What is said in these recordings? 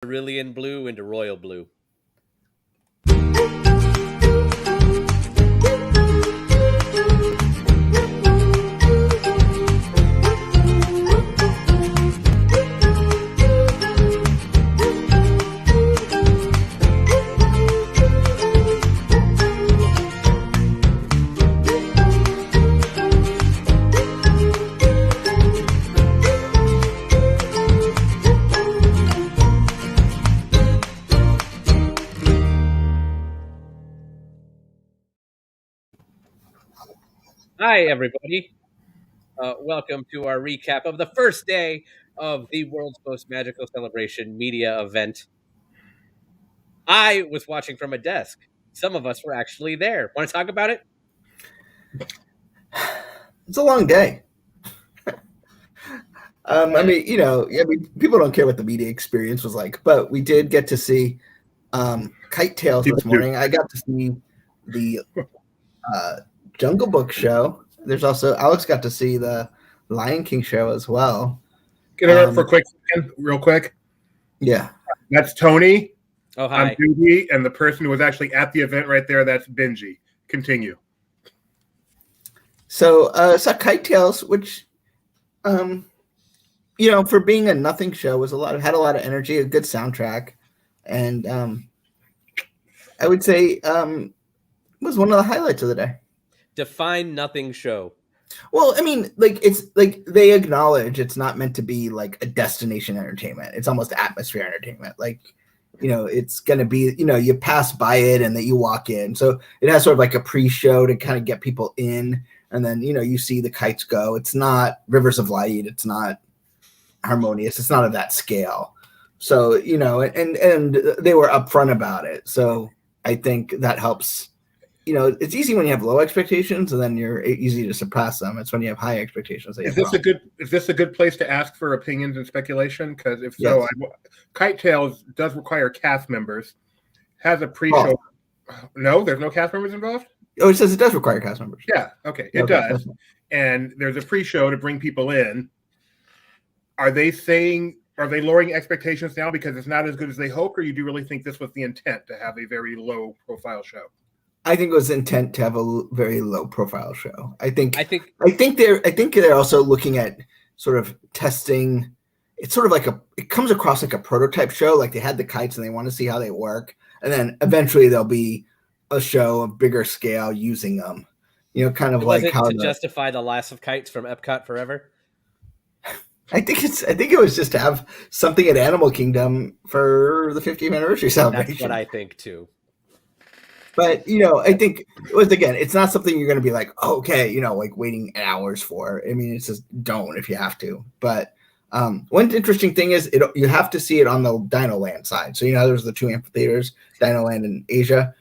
Cerulean blue into royal blue. Hi, everybody. Welcome to our recap of the first day of the world's most magical celebration media event. I was watching from a desk. Some of us were actually there. Want to talk about it? It's a long day. People don't care what the media experience was like, but we did get to see Kite Tales this morning. I got to see the Jungle Book show. There's also Alex got to see the Lion King show as well. Get it up for a quick second, real quick. Yeah. That's Tony. Oh, hi. I'm Benji, and the person who was actually at the event right there, that's Benji. Continue. So saw Kite Tales, which for being a nothing show was had a lot of energy, a good soundtrack, and I would say was one of the highlights of the day. Define nothing show. Well, I mean, it's like they acknowledge it's not meant to be like a destination entertainment. It's almost atmosphere entertainment. It's going to be, you pass by it and then you walk in. So it has sort of like a pre-show to kind of get people in. And then, you see the kites go. It's not Rivers of Light. It's not Harmonious. It's not of that scale. So, and they were upfront about it. So I think that helps. It's easy when you have low expectations, and then you're easy to surpass them. It's when you have high expectations. Is this a good place to ask for opinions and speculation? Because if so, yes. Kite Tales does require cast members. Has a pre-show. Oh. No, there's no cast members involved? Oh, it says it does require cast members. Yeah, okay, it does. And there's a pre-show to bring people in. Are they lowering expectations now because it's not as good as they hoped, or you do really think this was the intent to have a very low-profile show? I think it was intent to have a very low-profile show. I think they're also looking at sort of testing. It's sort of it comes across like a prototype show. Like they had the kites and they want to see how they work, and then eventually there'll be a show of bigger scale using them. Kind of like how to justify the loss of kites from Epcot forever. I think it was just to have something at Animal Kingdom for the 50th anniversary celebration. That's what I think too. But, I think it's not something you're going to be like, oh, okay, like waiting hours for. I mean, it's just don't if you have to. But one interesting thing is you have to see it on the Dino Land side. So, there's the two amphitheaters, Dino Land in Asia.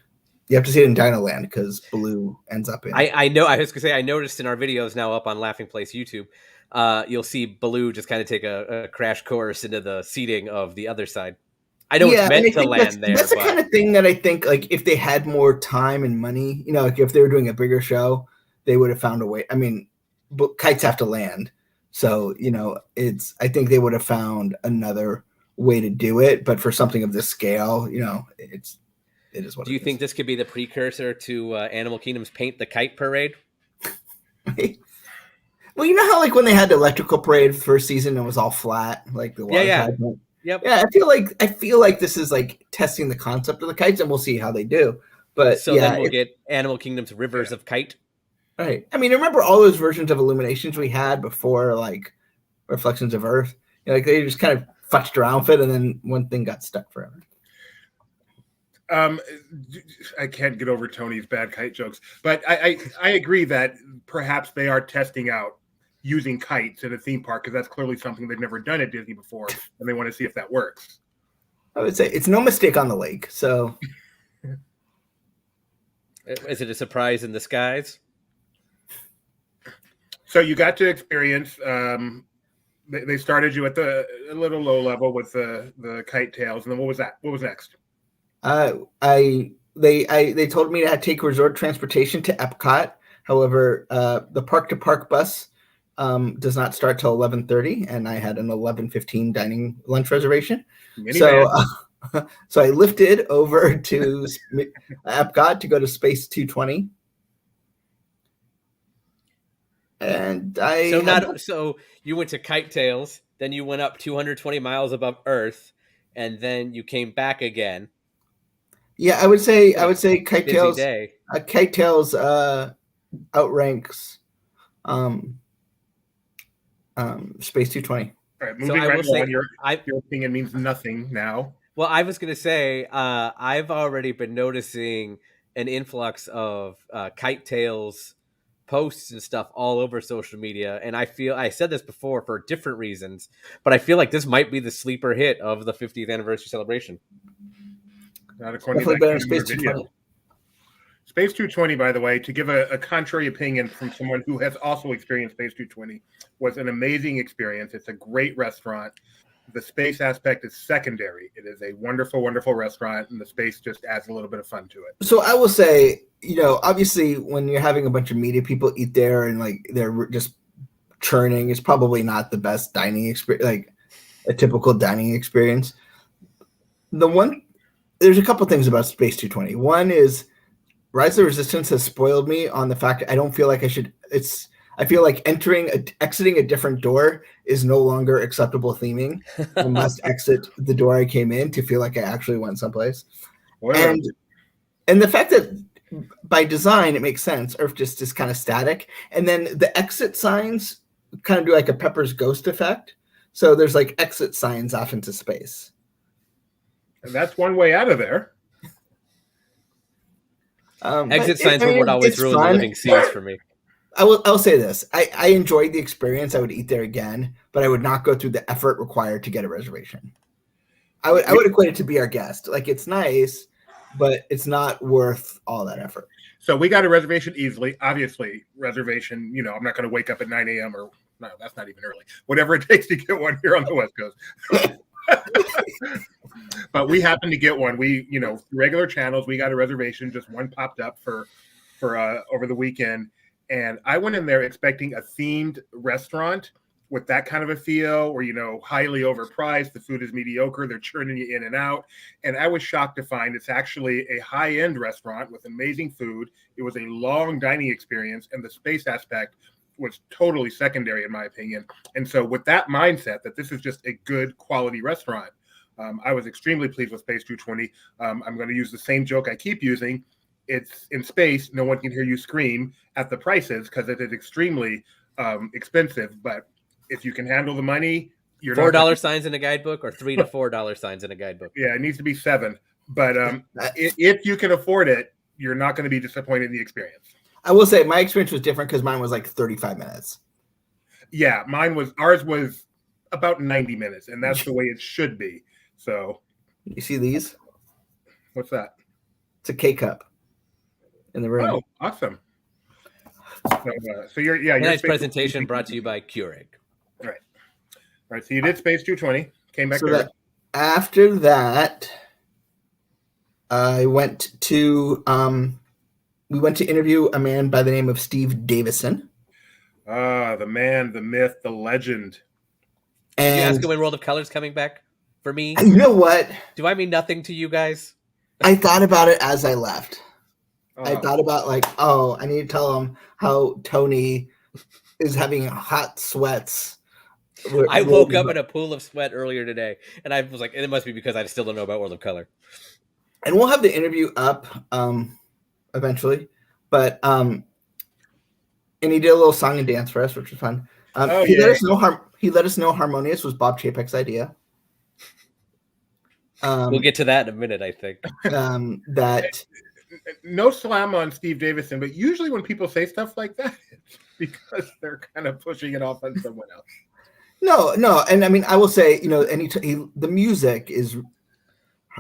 You have to see it in Dino Land because Baloo ends up in. I know. I was going to say, I noticed in our videos now up on Laughing Place YouTube, you'll see Baloo just kind of take a crash course into the seating of the other side. I know it's meant to land there. That's the kind of thing that I think, like, if they had more time and money, like if they were doing a bigger show, they would have found a way. I mean, kites have to land. So, I think they would have found another way to do it. But for something of this scale, it is what do you think this could be the precursor to Animal Kingdom's Paint the Kite Parade? Well, you know how, like, when they had the electrical parade first season, it was all flat, like the water tide. Yep. Yeah, I feel like this is like testing the concept of the kites, and we'll see how they do. But then we'll get Animal Kingdom's Rivers of Kite. Right. I mean, remember all those versions of Illuminations we had before, like Reflections of Earth? Like they just kind of fucked around with it, and then one thing got stuck forever. I can't get over Tony's bad kite jokes, but I agree that perhaps they are testing out using kites in a theme park because that's clearly something they've never done at Disney before, and they want to see if that works. I would say it's no mistake on the lake. So, is it a surprise in the skies? So you got to experience. They started you at a little low level with the kite tails, and then what was that? What was next? They told me to take resort transportation to Epcot. However, the park to park bus does not start till 11:30, and I had an 11:15 dining lunch reservation. Minivan. So I lifted over to Epcot to go to Space 220. And so you went to Kite Tails, then you went up 220 miles above Earth, and then you came back again. Yeah, I would say Kite Tails. Day. Kite Tails outranks Space 220. All right, moving right along. Your opinion means nothing now. Well, I was going to say I've already been noticing an influx of Kite Tails posts and stuff all over social media, and I said this before for different reasons, but I feel like this might be the sleeper hit of the 50th anniversary celebration. Not according to that Space 220. Space 220, by the way, to give a contrary opinion from someone who has also experienced Space 220, was an amazing experience. It's a great restaurant. The space aspect is secondary. It is a wonderful, wonderful restaurant, and the space just adds a little bit of fun to it. So I will say, obviously when you're having a bunch of media people eat there and like they're just churning, it's probably not the best dining experience, like a typical dining experience. There's a couple things about Space 220. One is Rise of the Resistance has spoiled me on the fact I don't feel like I feel like exiting a different door is no longer acceptable theming. I must exit the door I came in to feel like I actually went someplace. Wow. And the fact that by design it makes sense, Earth just is kind of static. And then the exit signs kind of do like a Pepper's Ghost effect. So there's like exit signs off into space. And that's one way out of there. Exit signs were what always ruined the living seas for me. I'll say this. I enjoyed the experience. I would eat there again, but I would not go through the effort required to get a reservation. I would equate it to be our guest. Like, it's nice, but it's not worth all that effort. So we got a reservation easily. Obviously, reservation, I'm not going to wake up at 9 a.m. or no, that's not even early. Whatever it takes to get one here on the West Coast. But we happened to get one. We, regular channels, we got a reservation. Just one popped up for over the weekend. And I went in there expecting a themed restaurant with that kind of a feel where, highly overpriced. The food is mediocre. They're churning you in and out. And I was shocked to find it's actually a high-end restaurant with amazing food. It was a long dining experience, and the space aspect was totally secondary, in my opinion. And so with that mindset that this is just a good quality restaurant, I was extremely pleased with Space 220. I'm going to use the same joke I keep using. It's in space. No one can hear you scream at the prices because it is extremely expensive. But if you can handle the money, you're $4 signs in a guidebook or $3 to $4 signs in a guidebook. Yeah, it needs to be $7. But if you can afford it, you're not going to be disappointed in the experience. I will say my experience was different because mine was like 35 minutes. Yeah, ours was about 90 minutes, and that's the way it should be. So, you see these? What's that? It's a K-cup in the room. Oh, awesome. So you're nice presentation brought to you by Keurig. All right. So you did Space 220, came back to after that, I went to we went to interview a man by the name of Steve Davison. The man, the myth, the legend. Did you ask him when World of Color's coming back for me? You know what? Do I mean nothing to you guys? I thought about it as I left. I thought about I need to tell him how Tony is having hot sweats. I woke up in a pool of sweat earlier today, and I was like, it must be because I still don't know about World of Color. And we'll have the interview up eventually, but and he did a little song and dance for us, which was fun. He let us know Harmonious was Bob Chapek's idea. We'll get to that in a minute, I think. That no slam on Steve Davison, but usually when people say stuff like that, it's because they're kind of pushing it off on someone else. No, and I mean, I will say, the music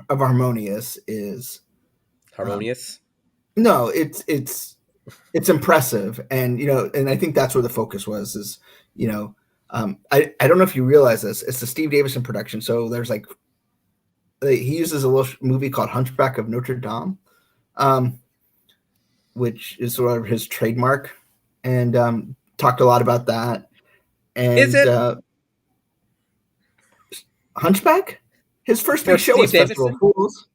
of Harmonious is Harmonious. No, it's impressive, and and I think that's where the focus was. Is I don't know if you realize this. It's the Steve Davison production, so there's he uses a little movie called Hunchback of Notre Dame, which is sort of his trademark, and talked a lot about that. And Is it? Hunchback? His first For big show Steve was Festival of Davidson? Fools.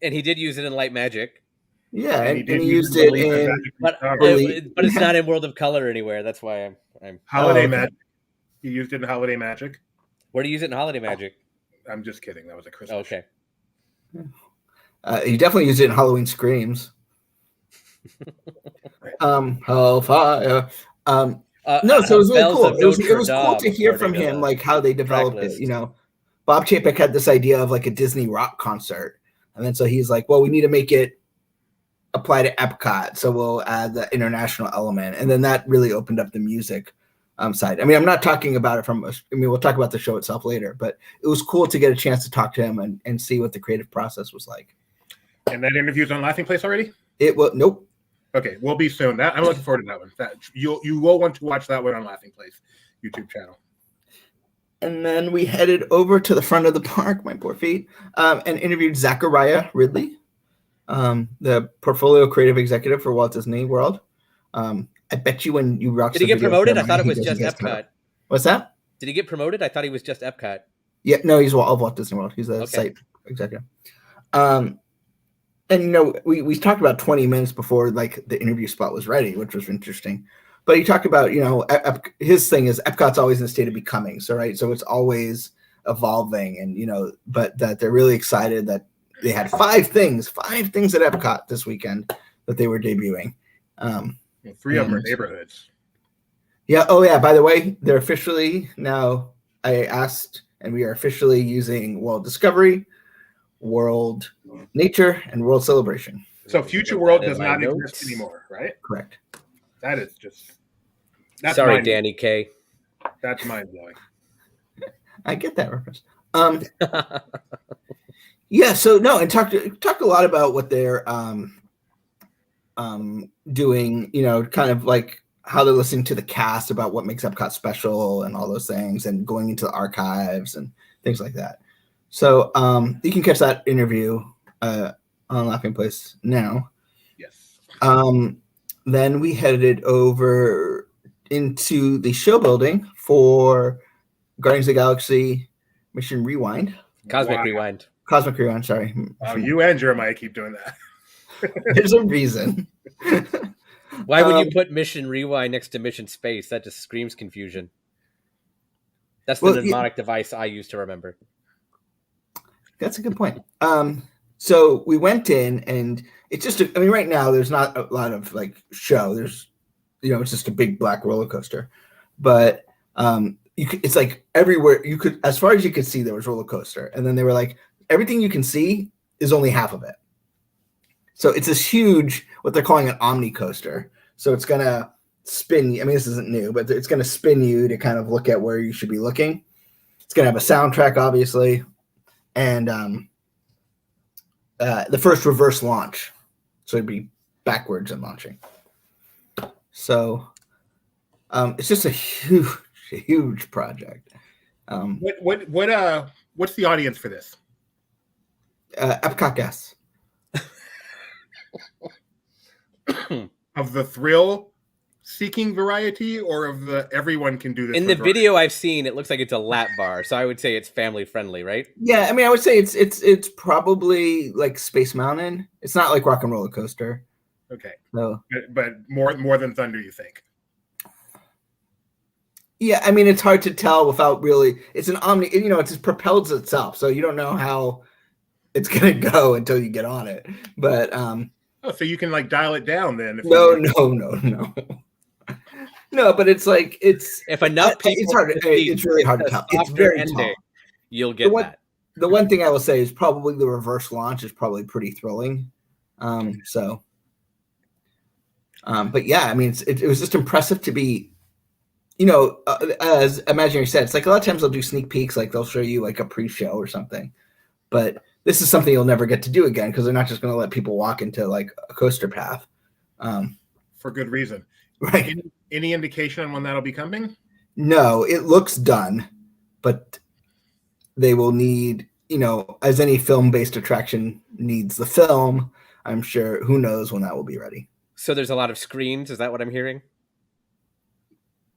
And he did use it in Light Magic. Yeah, And and he use used the it Belief in in Magic But Star. but it's not in World of Color anywhere. That's why I'm Holiday okay. Magic. He used it in Holiday Magic. Where do you use it in Holiday Magic? I'm just kidding. That was a Christmas. Okay. He definitely used it in Halloween Screams. Hellfire. No, so it was really Bells cool. of It was Notre cool to Dame, hear from according to him, the like how they developed it. list. You know, Bob Chapek had this idea of like a Disney rock concert, and then so he's like, "Well, we need to make it apply to Epcot, so we'll add the international element," and then that really opened up the music side. I mean, I'm not talking about it from. I mean, we'll talk about the show itself later, but it was cool to get a chance to talk to him and see what the creative process was like. And that interview's on Laughing Place already? It will. Nope. Okay, we'll be soon. I'm looking forward to that one. You will want to watch that one on Laughing Place YouTube channel. And then we headed over to the front of the park, my poor feet, and interviewed Zachariah Ridley, the portfolio creative executive for Walt Disney World. I bet you when you watch Did he get promoted? I thought it was just Epcot. What's that? Did he get promoted? I thought he was just Epcot. Yeah, no, he's of Walt Disney World. He's a site executive. And you know, we talked about 20 minutes before like the interview spot was ready, which was interesting. But he talked about, you know, his thing is Epcot's always in a state of becoming. So right, so it's always evolving, and you know, but that they're really excited that they had five things at Epcot this weekend that they were debuting. 3 of them are neighborhoods. Yeah. Oh yeah. By the way, they're officially now. I asked, and we are officially using World Discovery, World Nature, and World Celebration. So Future World does not exist anymore, right? Correct. That is just. Sorry, Danny K. That's mind blowing. I get that reference. Yeah. So no, and talked a lot about what they're doing. You know, kind of like how they're listening to the cast about what makes Epcot special and all those things, and going into the archives and things like that. So you can catch that interview on Laughing Place now. Yes. Then we headed over into the show building for Guardians of the Galaxy Mission Rewind. Cosmic Rewind, sorry. You and Jeremiah keep doing that. There's a reason. Why would you put Mission Rewind next to Mission Space? That just screams confusion. That's the mnemonic device I use to remember. That's a good point. So we went in, and it's just, I mean, right now there's not a lot of like show. There's, you know, it's just a big black roller coaster. But it's like everywhere you could, as far as you could see, there was roller coaster. And then they were like, everything you can see is only half of it. So it's this huge, what they're calling an omni coaster. So it's going to spin you. I mean, this isn't new, but it's going to spin you to kind of look at where you should be looking. It's going to have a soundtrack, obviously. And the first reverse launch. So it'd be backwards and launching. So it's just a huge project. What's the audience for this? Epcot guests. Of the thrill seeking variety, or of the everyone can do this? In the video I've seen, it looks like it's a lap bar, so I would say it's family friendly, right? Yeah, I mean, I would say it's probably like Space Mountain. It's not like Rock and Roller Coaster. Okay. So, but more than Thunder, you think? Yeah, I mean, it's hard to tell without really. It's an omni. You know, it just propels itself, so you don't know how it's gonna go until you get on it. But so you can like dial it down then. No. No, but it's like if enough people. It's hard. It's really hard to tell. It's very tall. You'll get that. The one thing I will say is probably the reverse launch is probably pretty thrilling. But yeah, I mean, it was just impressive to be. You know, as Imaginary said, it's like a lot of times they'll do sneak peeks, like they'll show you like a pre-show or something. But this is something you'll never get to do again because they're not just going to let people walk into like a coaster path. For good reason. Right. Any indication on when that'll be coming? No, it looks done, but they will need, you know, as any film-based attraction needs the film, I'm sure, who knows when that will be ready. So there's a lot of screens. Is that what I'm hearing?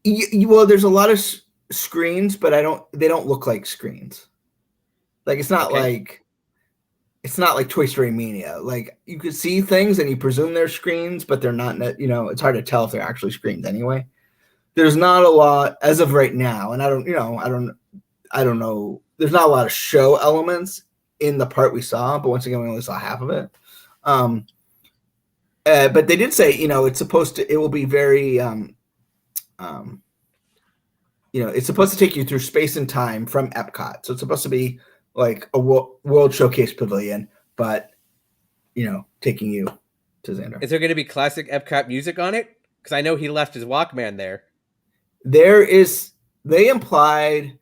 Well, there's a lot of screens, but they don't look like screens. Like it's not like Toy Story Mania. Like you could see things and you presume they're screens, but they're not. It's hard to tell if they're actually screens anyway. There's not a lot as of right now, and I don't know. There's not a lot of show elements in the part we saw, but once again, we only saw half of it. But they did say, it will be very, it's supposed to take you through space and time from Epcot. So it's supposed to be like a World Showcase Pavilion, but, taking you to Xandar. Is there going to be classic Epcot music on it? Because I know he left his Walkman there. They implied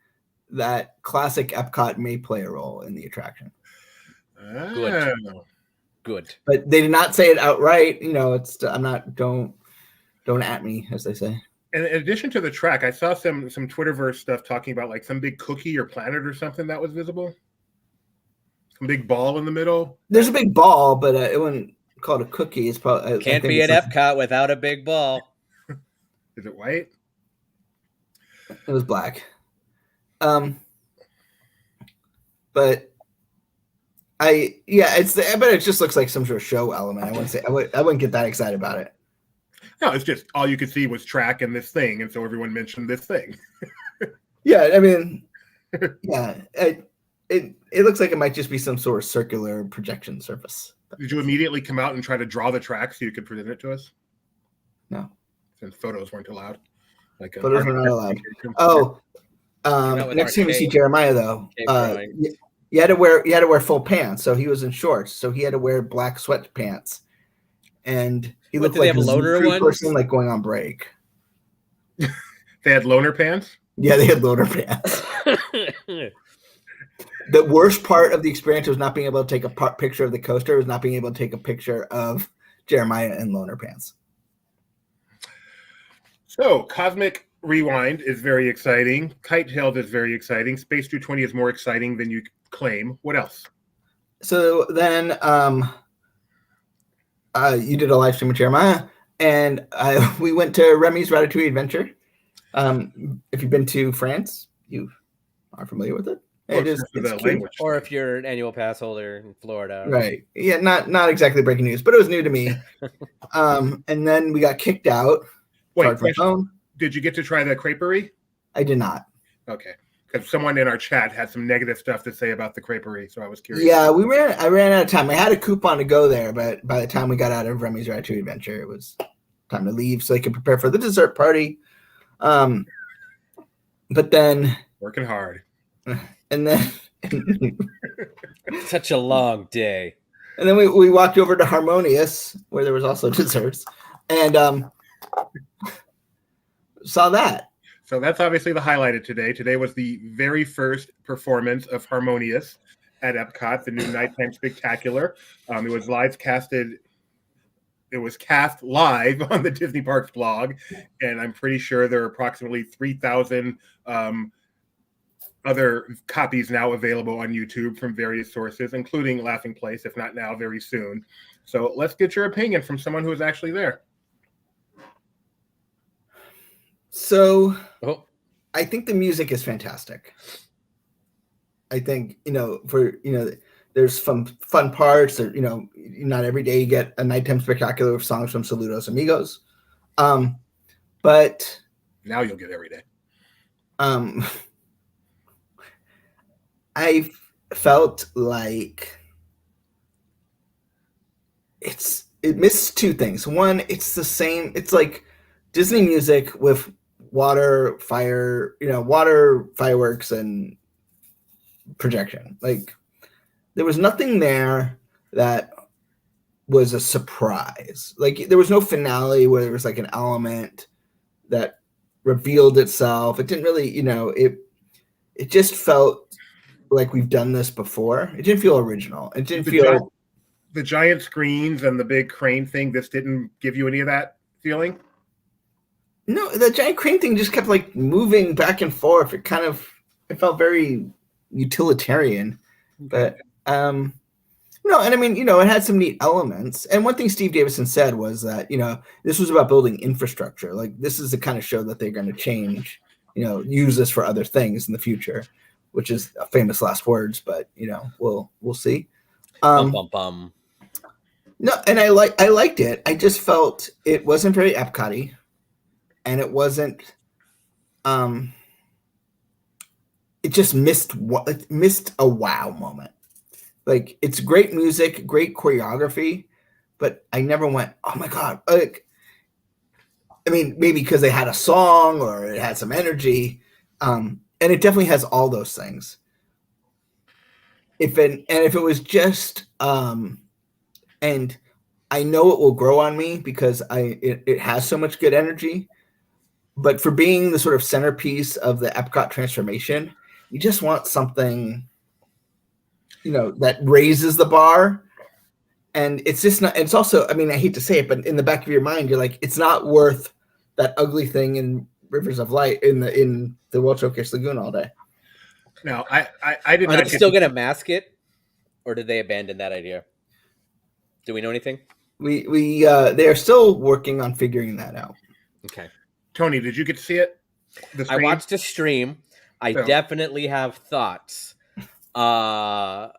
that classic Epcot may play a role in the attraction. Good. But they did not say it outright. Don't at me, as they say. And in addition to the track, I saw some Twitterverse stuff talking about like some big cookie or planet or something that was visible. Some big ball in the middle. There's a big ball, but it wouldn't call it a cookie. It's probably can't be at Epcot without a big ball. Is it white? It was black. But I bet it just looks like some sort of show element. I wouldn't get that excited about it. No, it's just all you could see was track and this thing, and so everyone mentioned this thing. Yeah, I mean, yeah, it looks like it might just be some sort of circular projection surface. Did you immediately come out and try to draw the track so you could present it to us? No, since photos weren't allowed. Photos were not allowed. Oh, next time you see Jeremiah though, you had to wear full pants, so he was in shorts, so he had to wear black sweatpants, and he looked like a loner person, like going on break. They had loner pants. Yeah, they had loner pants. The worst part of the experience was not being able to take a picture of the coaster. Was not being able to take a picture of Jeremiah in loner pants. So, Cosmic Rewind is very exciting. Kite Tailed is very exciting. Space 220 is more exciting than you claim. What else? So then you did a live stream with Jeremiah, and we went to Remy's Ratatouille Adventure. If you've been to France, you are familiar with it. Or if you're an annual pass holder in Florida. Right. Yeah, not exactly breaking news, but it was new to me. And then we got kicked out. Wait, did you get to try the creperie? I did not. Okay. Because someone in our chat had some negative stuff to say about the creperie, so I was curious. Yeah, I ran out of time. I had a coupon to go there, but by the time we got out of Remy's Ratatouille Adventure, it was time to leave so they could prepare for the dessert party. But then working hard. And then such a long day. And then we walked over to Harmonious, where there was also desserts, and saw that. So that's obviously the highlight of today. Today was the very first performance of Harmonious at Epcot, the new nighttime spectacular. It was live casted. It was cast live on the Disney Parks blog, and I'm pretty sure there are approximately 3,000 other copies now available on YouTube from various sources, including Laughing Place, if not now, very soon. So let's get your opinion from someone who was actually there. So I think the music is fantastic. I think, there's fun parts, or, not every day you get a nighttime spectacular with songs from Saludos Amigos. But now you'll get every day. I felt like it missed two things. One, it's the same. It's like Disney music with water, fire, water, fireworks, and projection. Like there was nothing there that was a surprise. Like there was no finale where there was like an element that revealed itself. It didn't really, it just felt like we've done this before. It didn't feel original. It didn't feel the giant screens and the big crane thing. This didn't give you any of that feeling. No, the giant crane thing just kept like moving back and forth. It felt very utilitarian, but no, No, and I mean, it had some neat elements. And one thing Steve Davison said was that, this was about building infrastructure. Like, this is the kind of show that they're going to change, use this for other things in the future, which is famous last words, but, we'll see. Bum, bum, bum. No, and I liked it. I just felt it wasn't very Epcot-y, and it wasn't, it just missed a wow moment. Like, it's great music, great choreography, but I never went, oh my God. Like, I mean, maybe because they had a song or it had some energy. And it definitely has all those things. If it was just, and I know it will grow on me because it has so much good energy, but for being the sort of centerpiece of the Epcot transformation, you just want something, that raises the bar. And it's just not, it's also, I mean, I hate to say it, but in the back of your mind, you're like, it's not worth that ugly thing in Rivers of Light in the World Showcase Lagoon all day. No, I did Are not. they still going to mask it, or did they abandon that idea? Do we know anything? They are still working on figuring that out. Okay. Tony, did you get to see it? I watched a stream. I definitely have thoughts. I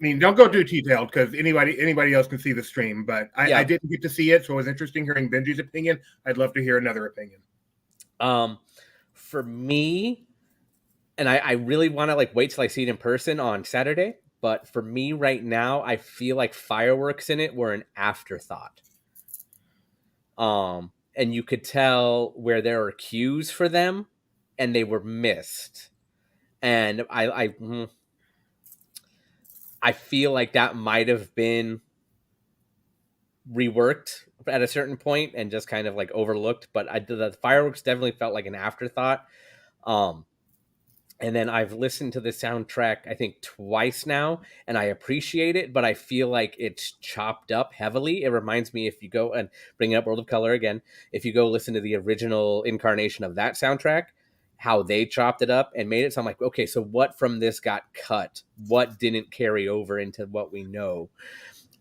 mean, don't go too detailed because anybody else can see the stream, but I didn't get to see it, so it was interesting hearing Benji's opinion. I'd love to hear another opinion. For me, and I really want to wait till I see it in person on Saturday, but for me right now, I feel like fireworks in it were an afterthought. And you could tell where there were cues for them, and they were missed. And I feel like that might have been reworked at a certain point and just kind of overlooked. But the fireworks definitely felt like an afterthought. And then I've listened to the soundtrack, I think, twice now, and I appreciate it, but I feel like it's chopped up heavily. It reminds me, if you go and bring up World of Color again, if you go listen to the original incarnation of that soundtrack, how they chopped it up and made it. So I'm like, okay, so what from this got cut? What didn't carry over into what we know?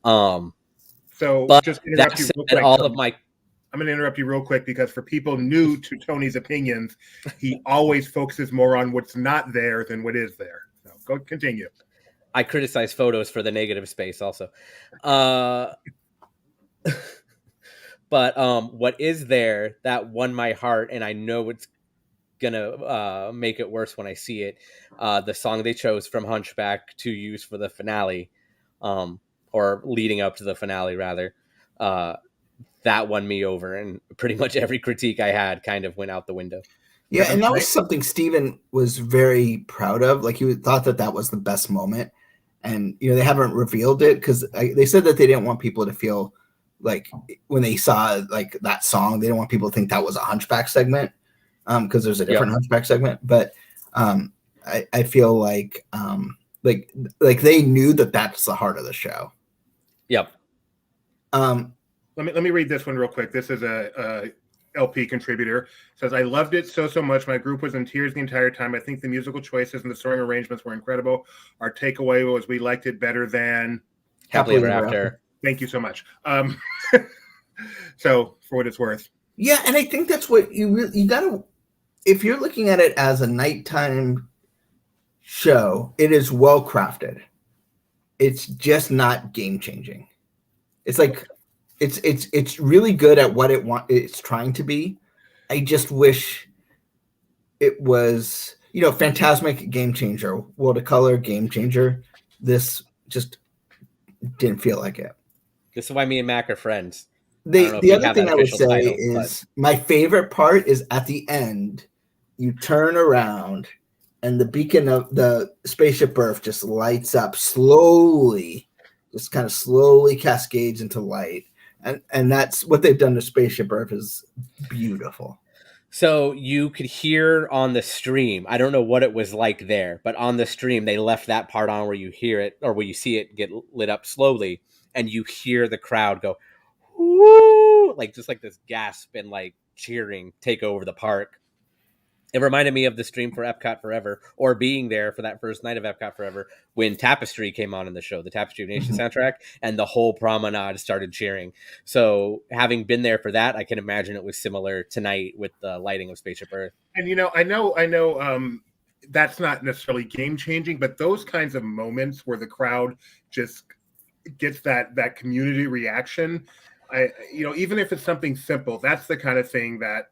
So but just interrupt you real quick. I'm going to interrupt you real quick because for people new to Tony's opinions, he always focuses more on what's not there than what is there. So go continue. I criticize photos for the negative space also. But what is there that won my heart, and I know it's gonna make it worse when I see it. The song they chose from Hunchback to use for the finale, or leading up to the finale rather, that won me over, and pretty much every critique I had kind of went out the window. Yeah, and that was something Steven was very proud of. Like, he thought that was the best moment. And, they haven't revealed it because they said that they didn't want people to feel like when they saw that song, they didn't want people to think that was a Hunchback segment because there's a different Hunchback segment. But I feel like they knew that that's the heart of the show. Yep. Let me read this one real quick. This is a LP contributor. It says, I loved it so much. My group was in tears the entire time. I think the musical choices and the story arrangements were incredible. Our takeaway was we liked it better than Happily Ever After. Thank you so much. So for what it's worth. Yeah, and I think that's what you gotta, if you're looking at it as a nighttime show, it is well crafted. It's just not game changing. It's like it's really good at what it's trying to be. I just wish it was, Fantasmic game changer, World of Color game changer. This just didn't feel like it. This is why me and Mac are friends. The other thing I would say is my favorite part is at the end, you turn around and the beacon of the spaceship Earth just lights up slowly, just kind of slowly cascades into light. And that's what they've done to Spaceship Earth is beautiful. So you could hear on the stream, I don't know what it was like there, but on the stream, they left that part on where you hear it or where you see it get lit up slowly and you hear the crowd go, woo, just like this gasp and cheering take over the park. It reminded me of the stream for Epcot Forever, or being there for that first night of Epcot Forever when Tapestry came on in the show, the Tapestry of Nation soundtrack, and the whole promenade started cheering. So having been there for that, I can imagine it was similar tonight with the lighting of Spaceship Earth. And I know. That's not necessarily game changing, but those kinds of moments where the crowd just gets that community reaction, even if it's something simple, that's the kind of thing that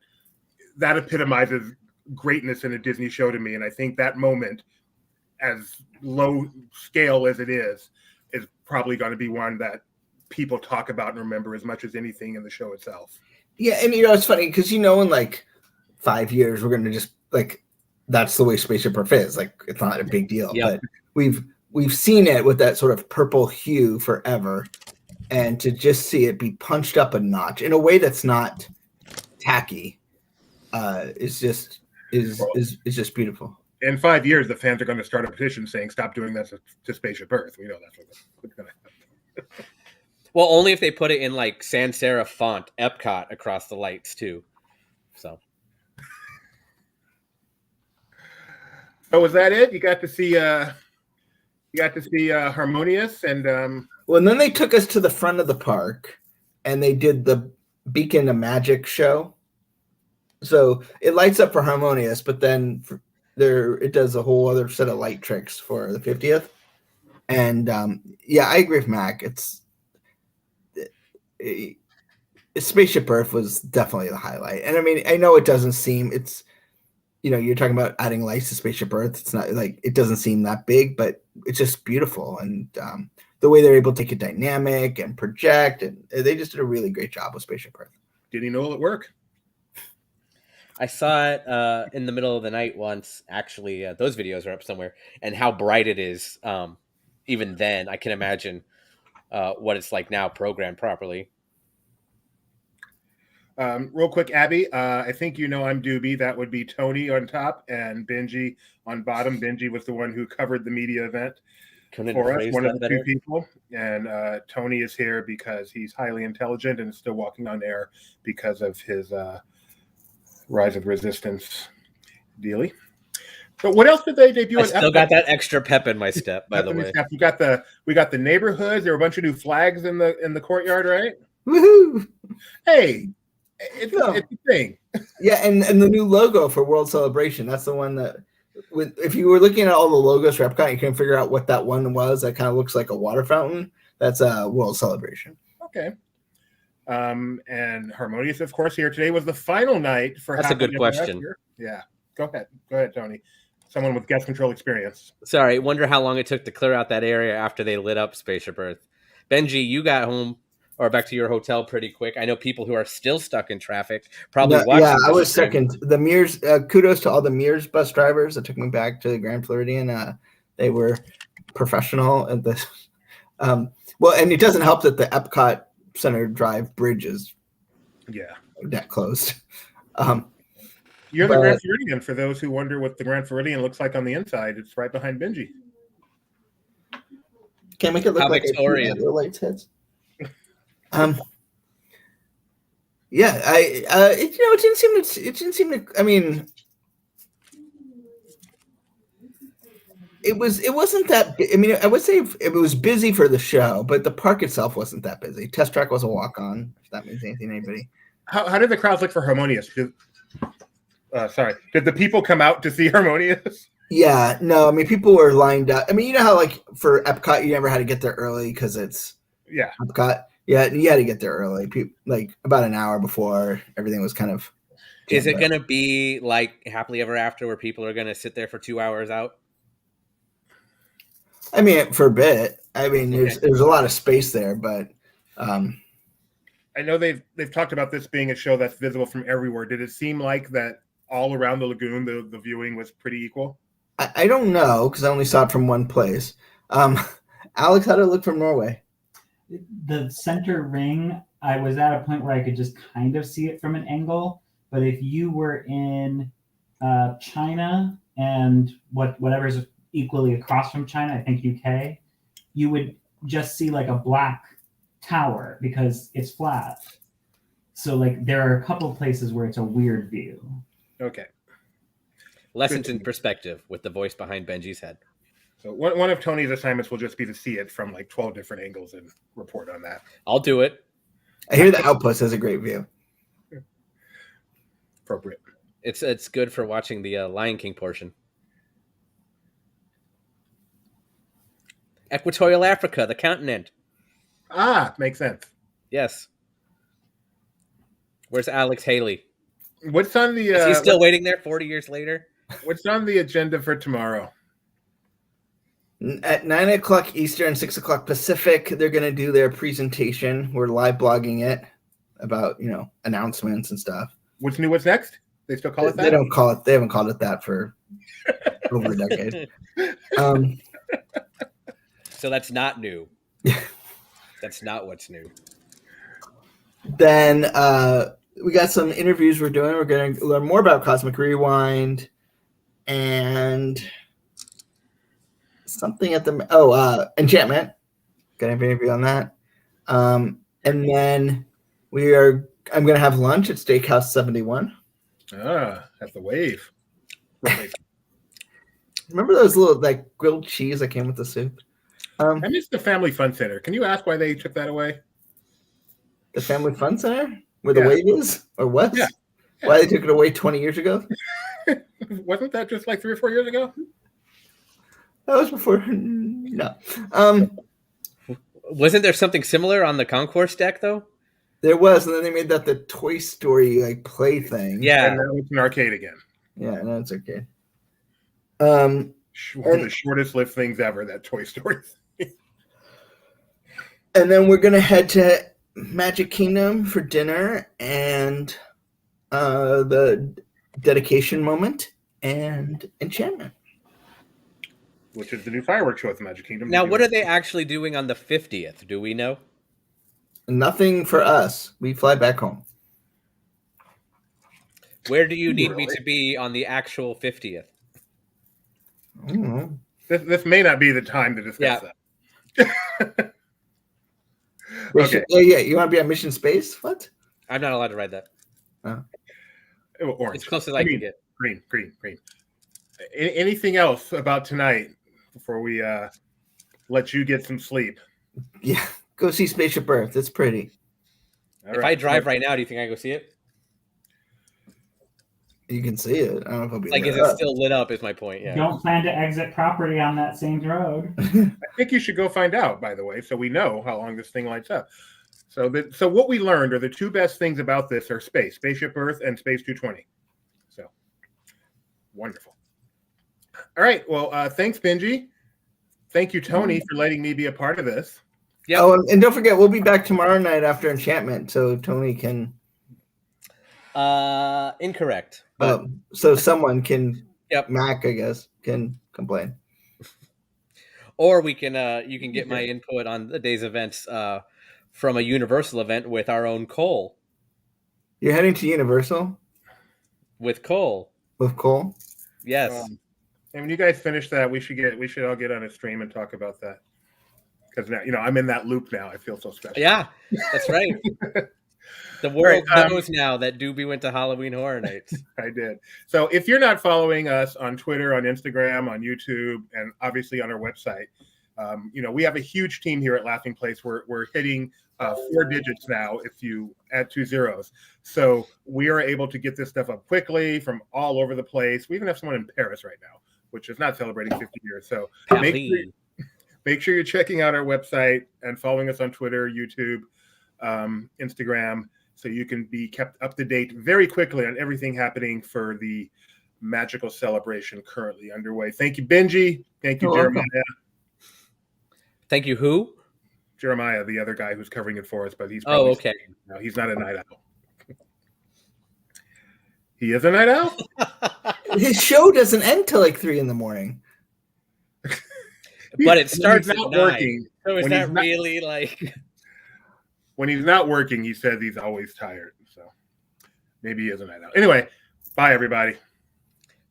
epitomizes greatness in a Disney show to me. And I think that moment, as low scale as it is probably going to be one that people talk about and remember as much as anything in the show itself. Yeah, and it's funny because in like 5 years we're going to just like, that's the way Spaceship Earth is. Like, it's not a big deal. Yep. But we've seen it with that sort of purple hue forever, and to just see it be punched up a notch in a way that's not tacky is just beautiful. In 5 years, the fans are going to start a petition saying, "Stop doing that to Spaceship Earth." We know that's what's going to happen. Well, only if they put it in like sans serif font, Epcot, across the lights too. So was that it? You got to see Harmonious and well, and then they took us to the front of the park and they did the Beacon of Magic show. So it lights up for Harmonious, but then it does a whole other set of light tricks for the 50th. And I agree with Mac. Spaceship Earth was definitely the highlight. And I mean, I know it doesn't seem you're talking about adding lights to Spaceship Earth. It's not like it doesn't seem that big, but it's just beautiful. And the way they're able to take a dynamic and project, and they just did a really great job with Spaceship Earth. Did he know it work? I saw it in the middle of the night once. Actually, those videos are up somewhere, and how bright it is. Even then, I can imagine what it's like now, programmed properly. Real quick, Abby, I think I'm Doobie. That would be Tony on top and Benji on bottom. Benji was the one who covered the media event for us, one of the two people. And Tony is here because he's highly intelligent and is still walking on air because of his Rise of Resistance dealie. But what else did they debut? I still got that extra pep in my step, by the way. We got the neighborhoods. There were a bunch of new flags in the courtyard, right? Woohoo! Hey. It's a thing. Yeah, and the new logo for World Celebration. That's the one that, if you were looking at all the logos for Epcot, you couldn't figure out what that one was. That kind of looks like a water fountain. That's a World Celebration. Okay. And Harmonious, of course, here today was the final night for. That's a good question. Yeah. Go ahead, Tony. Someone with guest control experience. Sorry, wonder how long it took to clear out that area after they lit up Spaceship Earth. Benji, you got home or back to your hotel pretty quick. I know people who are still stuck in traffic probably watching. Yeah, I was second. The Mears, kudos to all the Mears bus drivers that took me back to the Grand Floridian. They were professional at this. Well, and it doesn't help that the Epcot Center Drive bridge is that closed. You're the Grand Floridian. For those who wonder what the Grand Floridian looks like on the inside, it's right behind Benji. Can't make it look like Victorian. Lights heads. It didn't seem to. I mean, it wasn't that. I mean, I would say it was busy for the show, but the park itself wasn't that busy. Test Track was a walk on. If that means anything to anybody. How did the crowds look for Harmonious? Did the people come out to see Harmonious? Yeah, no. I mean, people were lined up. I mean, you know how like for Epcot, you never had to get there early because it's Epcot. Yeah, you had to get there early, like about an hour before everything was kind of. Is it going to be like Happily Ever After where people are going to sit there for 2 hours out? I mean, for a bit. I mean, there's a lot of space there, but. I know they've talked about this being a show that's visible from everywhere. Did it seem like that all around the lagoon, the viewing was pretty equal? I don't know because I only saw it from one place. Alex, how did it look from Norway? The center ring, I was at a point where I could just kind of see it from an angle. But if you were in China and whatever's equally across from China, I think UK, you would just see like a black tower because it's flat. So like there are a couple of places where it's a weird view. Okay. Lessons in perspective with the voice behind Benji's head. So one of Tony's assignments will just be to see it from like 12 different angles and report on that. I'll do it. I hear the Outpost has a great view. Appropriate. It's good for watching the Lion King portion. Equatorial Africa, the continent. Makes sense. Yes. Where's Alex Haley? What's on the? Is he still waiting there 40 years later? What's on the agenda for tomorrow? At 9 o'clock Eastern, 6 o'clock Pacific, they're going to do their presentation. We're live blogging it about, announcements and stuff. What's new? What's next? They still call it that? They don't call it. They haven't called it that for over a decade. So that's not new. That's not what's new. Then we got some interviews we're doing. We're going to learn more about Cosmic Rewind and something at the Enchantment. Got an interview on that. And then I'm going to have lunch at Steakhouse 71. At the Wave. Remember those little grilled cheese that came with the soup? I missed the Family Fun Center. Can you ask why they took that away? The Family Fun Center? Where the Wave is? Or what? Yeah. Why they took it away 20 years ago? Wasn't that just like 3 or 4 years ago? That was before. No. Wasn't there something similar on the Concourse deck, though? There was, and then they made that the Toy Story play thing. Yeah. And now it's an arcade again. Yeah, no, it's okay. One of the shortest lived things ever, that Toy Story thing. And then we're going to head to Magic Kingdom for dinner and the dedication moment and Enchantment. Which is the new fireworks show at the Magic Kingdom. Now, what are they actually doing on the 50th? Do we know? Nothing for us. We fly back home. Where do you need me to be on the actual 50th? I don't know. This may not be the time to discuss that. Okay. Yeah. You want to be on Mission Space? What? I'm not allowed to ride that. Orange. It's close as I can get. Green. Anything else about tonight before we let you get some sleep? Yeah. Go see Spaceship Earth. It's pretty. If I drive right now, do you think I go see it? You can see it. I don't know if it'll be is it still lit up is my point. Yeah. Don't plan to exit property on that same road. I think you should go find out, by the way, so we know how long this thing lights up. So what we learned are the two best things about this are Spaceship Earth and Space 220. So wonderful. All right. Well, thanks, Benji. Thank you, Tony, for letting me be a part of this. Yep. Oh, and don't forget, we'll be back tomorrow night after Enchantment, so Tony can. Incorrect. So someone can. Yep. Mac, I guess, can complain. Or we can. You can get my input on the day's events from a Universal event with our own Cole. You're heading to Universal with Cole. With Cole. Yes. And when you guys finish that, we should all get on a stream and talk about that. Because now, I'm in that loop now. I feel so special. Yeah, that's right. The world knows now that Doobie went to Halloween Horror Nights. I did. So if you're not following us on Twitter, on Instagram, on YouTube, and obviously on our website, we have a huge team here at Laughing Place. We're hitting 4 digits now if you add 2 zeros. So we are able to get this stuff up quickly from all over the place. We even have someone in Paris right now, which is not celebrating 50 years. So make sure you're checking out our website and following us on Twitter, YouTube, Instagram, so you can be kept up to date very quickly on everything happening for the magical celebration currently underway. Thank you, Benji. Thank you, Jeremiah. Thank you, who? Jeremiah, the other guy who's covering it for us, but he's okay. No, he's not a night owl. He is a night owl? His show doesn't end till 3 a.m. But it starts at 9. Working. So is that really When he's not working, he says he's always tired. So maybe he is a night owl. Anyway, bye, everybody.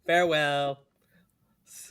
Farewell.